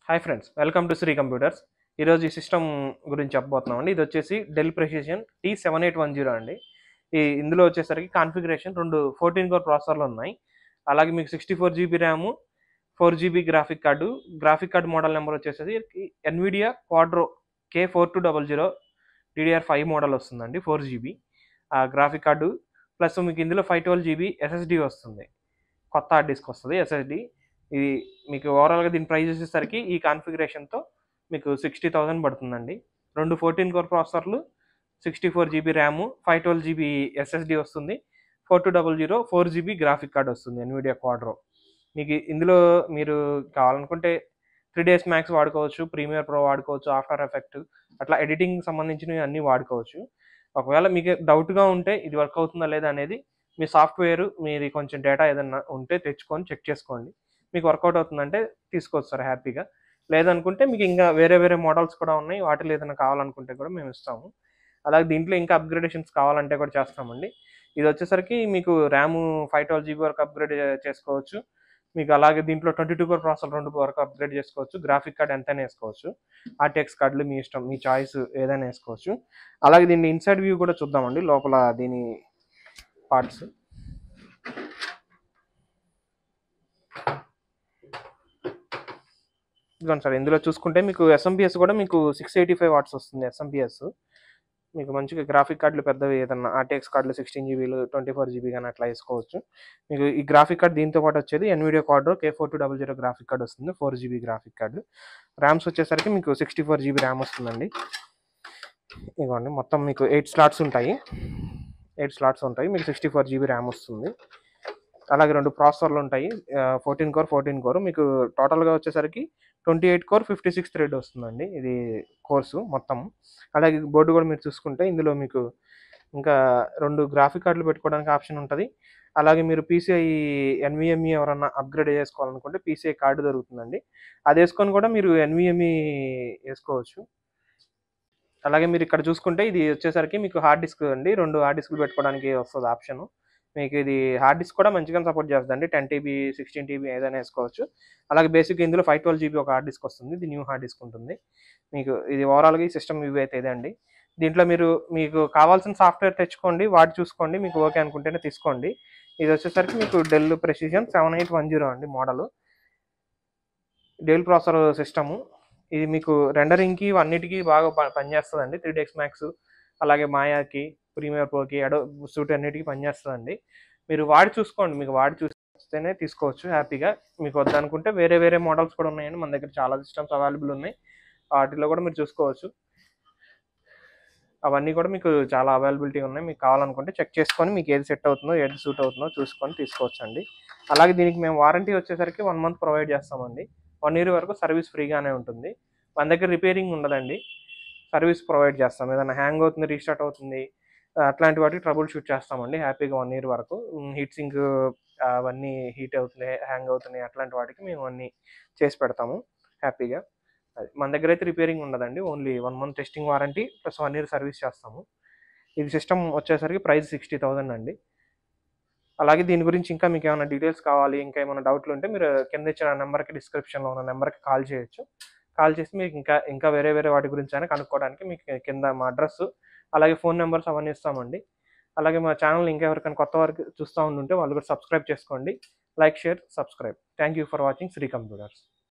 Hi friends, welcome to Sri Computers. ఈరోజు ఈ system గురించి చెప్పబోతున్నామండి. ఇది వచ్చేసి డెల్ ప్రెసిషన్ T7810 అండి. ఇందులో వచ్చేసరికి కాన్ఫిగరేషన్ 2 14 కోర్ ప్రాసెసర్లు ఉన్నాయి. అలాగే మీకు 64 GB RAM, 4 GB graphic card model number వచ్చేసి Nvidia Quadro K4200 DDR5 model వస్తుందండి. 4 జీబీ గ్రాఫిక్ కార్డు ప్లస్ మీకు ఇందులో 512 జీబీ ఎస్ఎస్డి వస్తుంది. కొత్త హార్డ్ డిస్క్ వస్తుంది ఎస్ఎస్డి. ఇది మీకు ఓవరాల్గా దీని ప్రైస్ వచ్చేసరికి ఈ కాన్ఫిగరేషన్తో మీకు 60,000 పడుతుందండి. 2 14 కోర్ ప్రాసెసర్లు, 64 జీబీ ర్యాము, 512 జీబీ ఎస్ఎస్డి వస్తుంది. 4200 4 జీబీ గ్రాఫిక్ కార్డ్ వస్తుంది ఎన్విడియా క్వాడ్రో. మీకు ఇందులో మీరు కావాలనుకుంటే 3ds మ్యాక్స్ వాడుకోవచ్చు, ప్రీమియర్ ప్రో వాడుకోవచ్చు, ఆఫ్టర్ ఎఫెక్ట్ అట్లా ఎడిటింగ్ సంబంధించినవి అన్నీ వాడుకోవచ్చు. ఒకవేళ మీకు డౌట్గా ఉంటే ఇది వర్క్ అవుతుందా లేదా అనేది మీ సాఫ్ట్వేర్ మీది కొంచెం డేటా ఏదన్నా ఉంటే తెచ్చుకొని చెక్ చేసుకోండి. మీకు వర్కౌట్ అవుతుందంటే తీసుకోవచ్చు సార్ హ్యాపీగా. లేదనుకుంటే మీకు ఇంకా వేరే వేరే మోడల్స్ కూడా ఉన్నాయి. వాటిలో ఏదైనా కావాలనుకుంటే కూడా మేము ఇస్తాము. అలాగే దీంట్లో ఇంకా అప్గ్రేడేషన్స్ కావాలంటే కూడా చేస్తామండి. ఇది వచ్చేసరికి మీకు ర్యాము 512 జీబీ వరకు అప్గ్రేడ్ చేసుకోవచ్చు. మీకు అలాగే దీంట్లో 22 కోర్ ప్రాసెసర్ 2 వరకు అప్గ్రేడ్ చేసుకోవచ్చు. గ్రాఫిక్ కార్డ్ ఎంతైనా వేసుకోవచ్చు. ఆర్టీఎక్స్ కార్డులు మీ ఇష్టం, మీ చాయిస్ ఏదైనా వేసుకోవచ్చు. అలాగే దీన్ని ఇన్సైడ్ వ్యూ కూడా చూద్దామండి. లోపల దీని పార్ట్స్ ఇదిగోండి సార్. ఇందులో చూసుకుంటే మీకు ఎస్ఎంపిఎస్ కూడా మీకు 685 వాట్స్ వస్తుంది ఎస్ఎంపిఎస్. మీకు మంచిగా గ్రాఫిక్ కార్డులు పెద్దవి ఏదన్నా ఆర్టీఎక్స్ కార్డులు 16 జీబీలు 24 జీబీ కానీ అట్లా వేసుకోవచ్చు. మీకు ఈ గ్రాఫిక్ కార్డ్ దీంతో పాటు వచ్చేది Nvidia Quadro K4200 graphic card వస్తుంది. 4 జీబీ గ్రాఫిక్ కార్డు. ర్యామ్స్ వచ్చేసరికి మీకు 64 జీబీ ర్యామ్ వస్తుందండి. ఇదిగోండి మొత్తం మీకు 8 స్లాట్స్ ఉంటాయి. మీకు 64 జీబీ ర్యామ్ వస్తుంది. అలాగే 2 ప్రాసెసర్లు ఉంటాయి. 14 కోర్ మీకు టోటల్గా వచ్చేసరికి 28 కోర్ 56 థ్రెడ్ వస్తుందండి ఇది కోర్సు మొత్తం. అలాగే బోర్డు కూడా మీరు చూసుకుంటే ఇందులో మీకు ఇంకా 2 గ్రాఫిక్ కార్డులు పెట్టుకోవడానికి ఆప్షన్ ఉంటుంది. అలాగే మీరు పీసీఐ ఎన్విఎంఈ ఎవరన్నా అప్గ్రేడ్ చేసుకోవాలనుకుంటే పీసీఐ కార్డు దొరుకుతుందండి. అది వేసుకొని కూడా మీరు ఎన్విఎంఈ వేసుకోవచ్చు. అలాగే మీరు ఇక్కడ చూసుకుంటే ఇది వచ్చేసరికి మీకు హార్డ్ డిస్క్ అండి. 2 హార్డ్ డిస్క్లు పెట్టుకోవడానికి వస్తుంది ఆప్షన్. మీకు ఇది హార్డ్ డిస్క్ కూడా మంచిగా సపోర్ట్ చేస్తుందండి. 10 టీబీ 16 టీబీ ఏదైనా వేసుకోవచ్చు. అలాగే బేసిక్ ఇందులో 512 జీబీ ఒక హార్డ్ డిస్క్ వస్తుంది. ఇది న్యూ హార్డ్ డిస్క్ ఉంటుంది. మీకు ఇది ఓవరాల్గా ఈ సిస్టమ్ ఇవి అయితే ఇదే అండి. దీంట్లో మీకు కావాల్సిన సాఫ్ట్వేర్ తెచ్చుకోండి, వాటి చూసుకోండి. మీకు ఓకే అనుకుంటేనే తీసుకోండి. ఇది వచ్చేసరికి మీకు డెల్ ప్రెసిషన్ 7810 అండి మోడల్. Del processor system. ఇది మీకు రెండరింగ్కి అన్నిటికీ బాగా పనిచేస్తుందండి. 3ds మ్యాక్స్ అలాగే మాయాకి, ప్రీమియర్ ప్రోకి, అడోబ్ సూట్ అన్నిటికీ పనిచేస్తుందండి. మీరు వాడి చూసుకోండి. మీకు వాడి చూస్తేనే తీసుకోవచ్చు హ్యాపీగా. మీకు వద్దనుకుంటే వేరే వేరే మోడల్స్ కూడా ఉన్నాయండి. మన దగ్గర చాలా సిస్టమ్స్ అవైలబుల్ ఉన్నాయి. వాటిలో కూడా మీరు చూసుకోవచ్చు. అవన్నీ కూడా మీకు చాలా అవైలబిలిటీ ఉన్నాయి. మీకు కావాలనుకుంటే చెక్ చేసుకొని మీకు ఏది సెట్ అవుతుందో, ఏది సూట్ అవుతుందో చూసుకొని తీసుకోవచ్చండి. అలాగే దీనికి మేము వారంటీ వచ్చేసరికి 1 మంత్ ప్రొవైడ్ చేస్తామండి. 1 ఇయర్ వరకు సర్వీస్ ఫ్రీగానే ఉంటుంది. మన దగ్గర రిపేరింగ్ ఉండదండి. సర్వీస్ ప్రొవైడ్ చేస్తాం. ఏదైనా హ్యాంగ్ అవుతుంది, రీస్టార్ట్ అవుతుంది, అట్లాంటి వాటికి ట్రబుల్ షూట్ చేస్తామండి హ్యాపీగా 1 ఇయర్ వరకు. హీట్ సింక్ అవన్నీ హీట్ అవుతున్నాయి, హ్యాంగ్ అవుతున్నాయి, అట్లాంటి వాటికి మేము అన్నీ చేసి పెడతాము హ్యాపీగా. అది మన దగ్గర అయితే రిపేరింగ్ ఉండదండి. Only 1 month testing warranty plus 1 year service చేస్తాము. ఇది సిస్టమ్ వచ్చేసరికి ప్రైస్ 60,000 అండి. అలాగే దీని గురించి ఇంకా మీకు ఏమైనా డీటెయిల్స్ కావాలి, ఇంకా ఏమైనా డౌట్లు ఉంటే మీరు కింద ఇచ్చిన నెంబర్కి, డిస్క్రిప్షన్లో ఉన్న నెంబర్కి కాల్ చేయొచ్చు. కాల్ చేసి మీకు ఇంకా వేరే వేరే వాటి గురించి అయినా కనుక్కోవడానికి మీకు కింద మా అడ్రస్ అలాగే ఫోన్ నెంబర్స్ అవన్నీ ఇస్తామండి. అలాగే మా ఛానల్ ఇంకా ఎవరికైనా కొత్త వారికి చూస్తూ ఉంటే వాళ్ళు కూడా సబ్స్క్రైబ్ చేసుకోండి. Like, share, subscribe. Thank you for watching Sri computers.